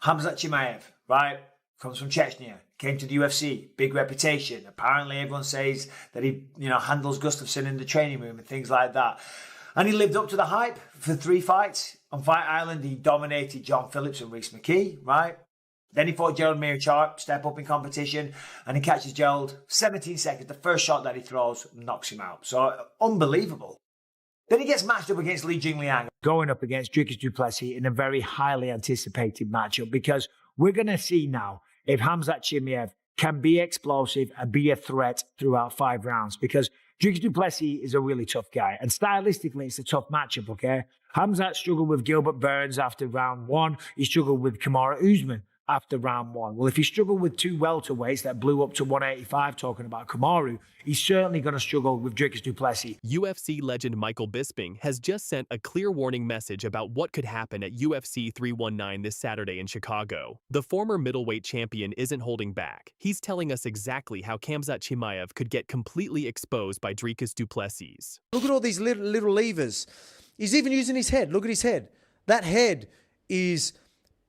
Khamzat Chimaev, right? Comes from Chechnya, came to the UFC, big reputation. Apparently everyone says that he, handles Gustafsson in the training room and things like that. And he lived up to the hype for 3 fights. On Fight Island, he dominated John Phillips and Reece McKee, right? Then he fought Gerald Meerschaert, step up in competition, and he catches Gerald 17 seconds. The first shot that he throws knocks him out. So unbelievable. Then he gets matched up against Li Jingliang, going up against Dricus du Plessis in a very highly anticipated matchup, because we're going to see now if Khamzat Chimaev can be explosive and be a threat throughout 5 rounds, because Dricus du Plessis is a really tough guy. And stylistically, it's a tough matchup, okay? Khamzat struggled with Gilbert Burns after round 1. He struggled with Kamaru Usman after round 1. Well, if he struggled with 2 welterweights that blew up to 185, talking about Kamaru, he's certainly going to struggle with Dricus du Plessis. UFC legend Michael Bisping has just sent a clear warning message about what could happen at UFC 319 this Saturday in Chicago. The former middleweight champion isn't holding back. He's telling us exactly how Khamzat Chimaev could get completely exposed by Dricus du Plessis. Look at all these little levers. He's even using his head. Look at his head. That head is...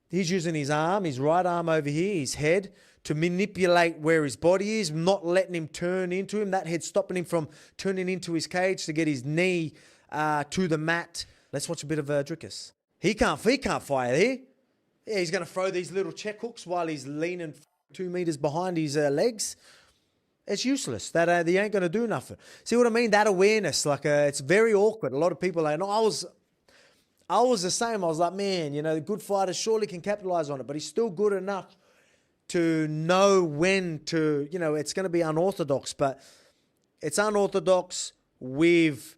He's using his arm, his right arm over here, his head, to manipulate where his body is, not letting him turn into him. That head stopping him from turning into his cage to get his knee to the mat. Let's watch a bit of Dricus. He can't fire there. Yeah, he's going to throw these little check hooks while he's leaning 2 meters behind his legs. It's useless. That they ain't going to do nothing. See what I mean? That awareness, it's very awkward. A lot of people are, I was the same. I was like, man, the good fighters surely can capitalize on it, but he's still good enough to know when to, it's going to be unorthodox, but it's unorthodox with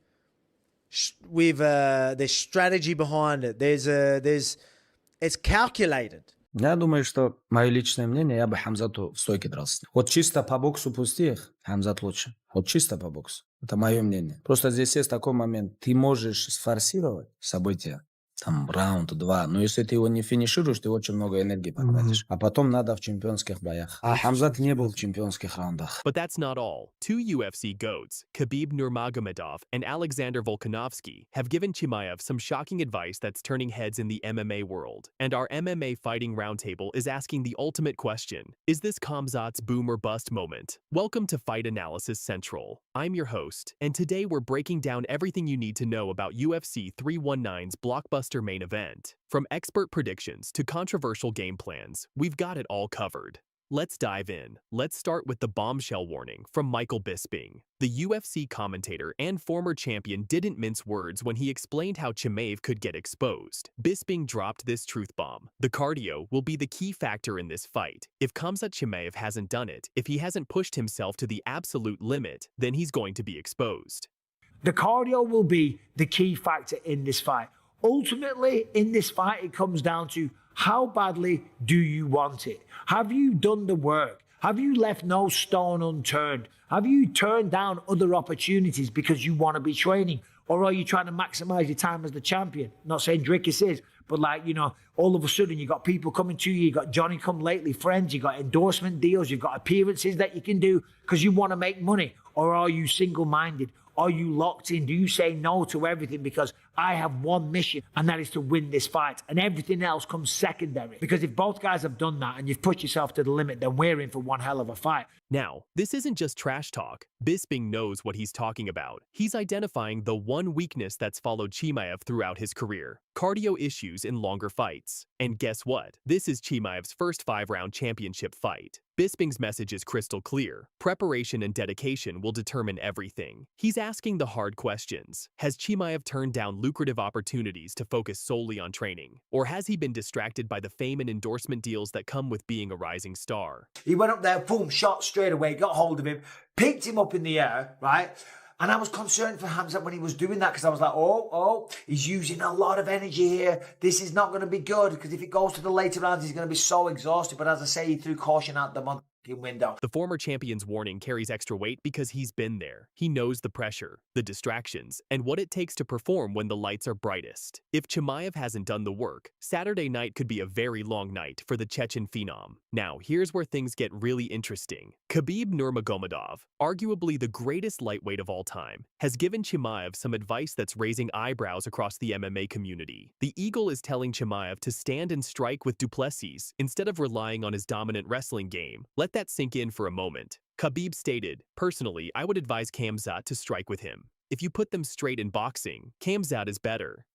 there's strategy behind it. It's calculated. Я думаю, что мое личное мнение, я бы Хамзату в стойке дрался. Вот чисто по боксу пусти их, Хамзат лучше. Вот чисто по боксу. Это мое мнение. Просто здесь есть такой момент. Ты можешь сфорсировать события, там, раунд, 2. Но если ты его не финишируешь, ты очень много энергии потратишь. А потом надо в чемпионских боях. А Хамзат не был в чемпионских раундах. But that's not all. 2 UFC GOATs, Khabib Nurmagomedov and Alexander Volkanovski, have given Chimaev some shocking advice that's turning heads in the MMA world. And our MMA Fighting Roundtable is asking the ultimate question. Is this Khamzat's boom or bust moment? Welcome to Fight Analysis Central. I'm your host, and today we're breaking down everything you need to know about UFC 319's blockbuster main event. From expert predictions to controversial game plans, we've got it all covered. Let's dive in. Let's start with the bombshell warning from Michael Bisping. The UFC commentator and former champion didn't mince words when he explained how Chimaev could get exposed. Bisping dropped this truth bomb. The cardio will be the key factor in this fight. If Khamzat Chimaev hasn't done it, if he hasn't pushed himself to the absolute limit, then he's going to be exposed. The cardio will be the key factor in this fight. Ultimately, in this fight, it comes down to how badly do you want it? Have you done the work? Have you left no stone unturned? Have you turned down other opportunities because you want to be training? Or are you trying to maximize your time as the champion? Not saying Dricus is, but all of a sudden you got people coming to you, you got Johnny come lately friends, you got endorsement deals, you've got appearances that you can do because you want to make money. Or are you single-minded? Are you locked in? Do you say no to everything because I have one mission, and that is to win this fight, and everything else comes secondary? Because if both guys have done that and you've pushed yourself to the limit, then we're in for one hell of a fight. Now, this isn't just trash talk. Bisping knows what he's talking about. He's identifying the one weakness that's followed Chimaev throughout his career: cardio issues in longer fights. And guess what? This is Chimaev's first 5-round championship fight. Bisping's message is crystal clear. Preparation and dedication will determine everything. He's asking the hard questions. Has Chimaev turned down lucrative opportunities to focus solely on training? Or has he been distracted by the fame and endorsement deals that come with being a rising star? He went up there, boom, shot straight away, got hold of him, picked him up in the air, right? And I was concerned for Khamzat when he was doing that, because I was like, he's using a lot of energy here. This is not going to be good, because if it goes to the later rounds, he's going to be so exhausted. But as I say, he threw caution out the month. window. The former champion's warning carries extra weight because he's been there. He knows the pressure, the distractions, and what it takes to perform when the lights are brightest. If Chimaev hasn't done the work, Saturday night could be a very long night for the Chechen phenom. Now, here's where things get really interesting. Khabib Nurmagomedov, arguably the greatest lightweight of all time, has given Chimaev some advice that's raising eyebrows across the MMA community. The Eagle is telling Chimaev to stand and strike with Duplessis instead of relying on his dominant wrestling game. Let that sink in for a moment. Khabib stated, "Personally, I would advise Khamzat to strike with him. If you put them straight in boxing, Khamzat is better."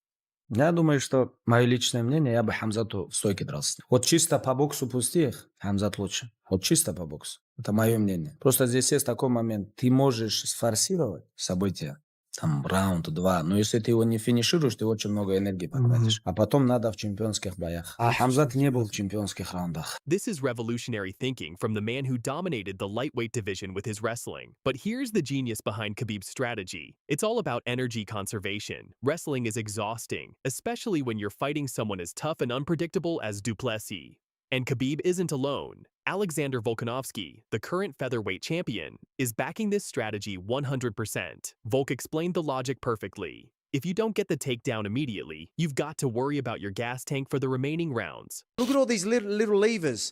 Я думаю, что мое личное мнение, я бы Хамзату в стойке дрался. Вот чисто по боксу пусти их, Хамзат лучше. Вот чисто по боксу. Это мое мнение. Просто здесь есть такой момент. Ты можешь сфорсировать события, там, раунд, два, но если ты его не финишируешь, ты очень много энергии потратишь. А потом надо в чемпионских боях. А Хамзат не был в чемпионских раундах. This is revolutionary thinking from the man who dominated the lightweight division with his wrestling. But here's the genius behind Khabib's strategy. It's all about energy conservation. Wrestling is exhausting, especially when you're fighting someone as tough and unpredictable as Duplessis. And Khabib isn't alone. Alexander Volkanovski, the current featherweight champion, is backing this strategy 100%. Volk explained the logic perfectly. If you don't get the takedown immediately, you've got to worry about your gas tank for the remaining rounds. Look at all these little levers.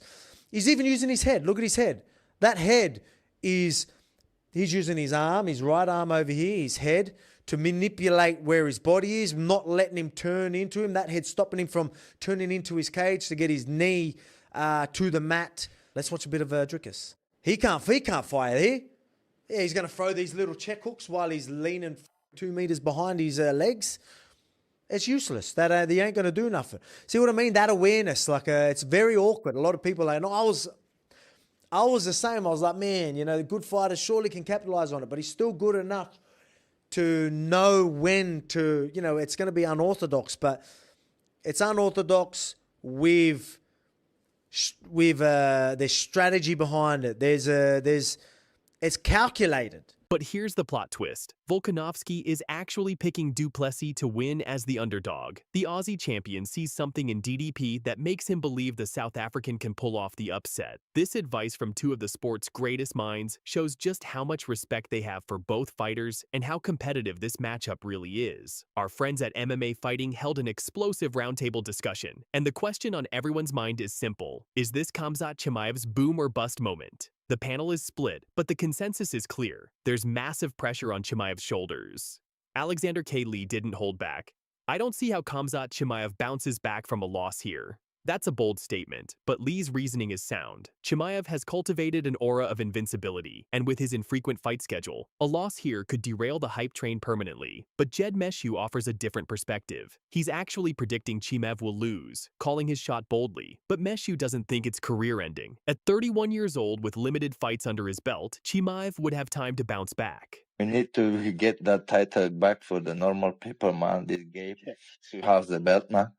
He's even using his head. Look at his head. That head is, he's using his arm, his right arm over here, his head, to manipulate where his body is, not letting him turn into him. That head stopping him from turning into his cage to get his knee to the mat. Let's watch a bit of Drickus. He can't fire here. Yeah, he's going to throw these little check hooks while he's leaning 2 meters behind his legs. It's useless. That they ain't going to do nothing. See what I mean? That awareness, like it's very awkward. A lot of people are like, no, I was the same. I was like, man, you know, the good fighters surely can capitalize on it, but he's still good enough to know when to, you know, it's going to be unorthodox, but it's unorthodox with there's strategy behind it. It's calculated. But here's the plot twist. Volkanovski is actually picking Duplessis to win as the underdog. The Aussie champion sees something in DDP that makes him believe the South African can pull off the upset. This advice from two of the sport's greatest minds shows just how much respect they have for both fighters and how competitive this matchup really is. Our friends at MMA Fighting held an explosive roundtable discussion, and the question on everyone's mind is simple. Is this Khamzat Chimaev's boom or bust moment? The panel is split, but the consensus is clear. There's massive pressure on Chimaev's shoulders. Alexander K. Lee didn't hold back. "I don't see how Khamzat Chimaev bounces back from a loss here." That's a bold statement, but Lee's reasoning is sound. Chimaev has cultivated an aura of invincibility, and with his infrequent fight schedule, a loss here could derail the hype train permanently. But Jed Meshew offers a different perspective. He's actually predicting Chimaev will lose, calling his shot boldly. But Meshew doesn't think it's career-ending. At 31 years old with limited fights under his belt, Chimaev would have time to bounce back. We need to get that title back for the normal people, man. This game to have the belt, man.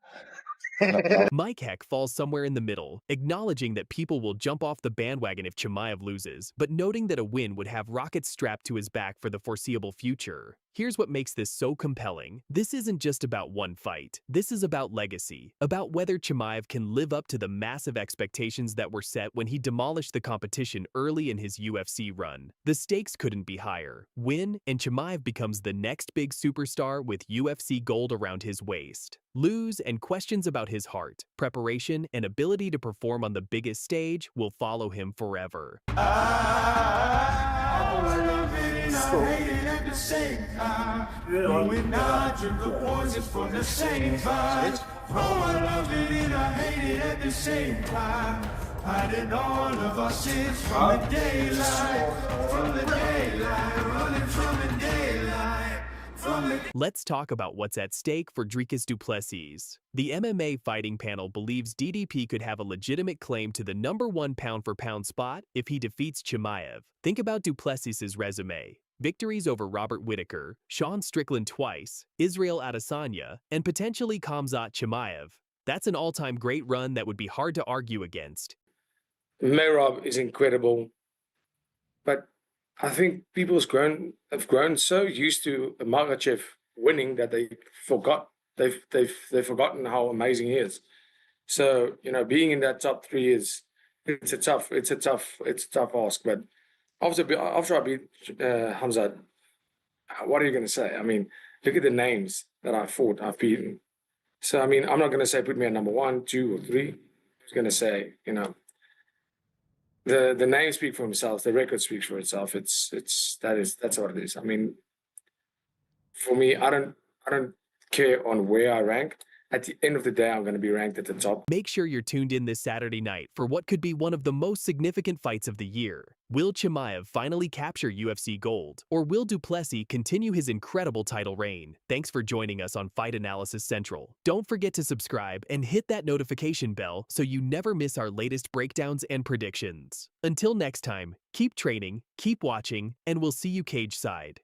Mike Heck falls somewhere in the middle, acknowledging that people will jump off the bandwagon if Chimaev loses, but noting that a win would have rockets strapped to his back for the foreseeable future. Here's what makes this so compelling. This isn't just about one fight. This is about legacy, about whether Chimaev can live up to the massive expectations that were set when he demolished the competition early in his UFC run. The stakes couldn't be higher. Win, and Chimaev becomes the next big superstar with UFC gold around his waist. Lose, and questions about his heart, preparation, and ability to perform on the biggest stage will follow him forever. Hiding all of our sins from the daylight, running from the daylight. Let's talk about what's at stake for Dricus Duplessis. The MMA Fighting panel believes DDP could have a legitimate claim to the #1 pound-for-pound spot if he defeats Chimaev. Think about Duplessis' resume. Victories over Robert Whittaker, Sean Strickland twice, Israel Adesanya, and potentially Khamzat Chimaev. That's an all-time great run that would be hard to argue against. Merab is incredible, but I think people have grown so used to Makhachev winning that they've forgotten how amazing he is. So, you know, being in that top three is it's a tough ask. But after I beat Hamzat, what are you going to say? I mean, look at the names that I've beaten. So I mean, I'm not going to say put me at number 1, 2, or 3. I was going to say, you know, the names speak for themselves. The record speaks for itself. That's what it is. I mean, for me, I don't care on where I rank. At the end of the day, I'm going to be ranked at the top. Make sure you're tuned in this Saturday night for what could be one of the most significant fights of the year. Will Chimaev finally capture UFC gold, or will Duplessis continue his incredible title reign? Thanks for joining us on Fight Analysis Central. Don't forget to subscribe and hit that notification bell so you never miss our latest breakdowns and predictions. Until next time, keep training, keep watching, and we'll see you cage side.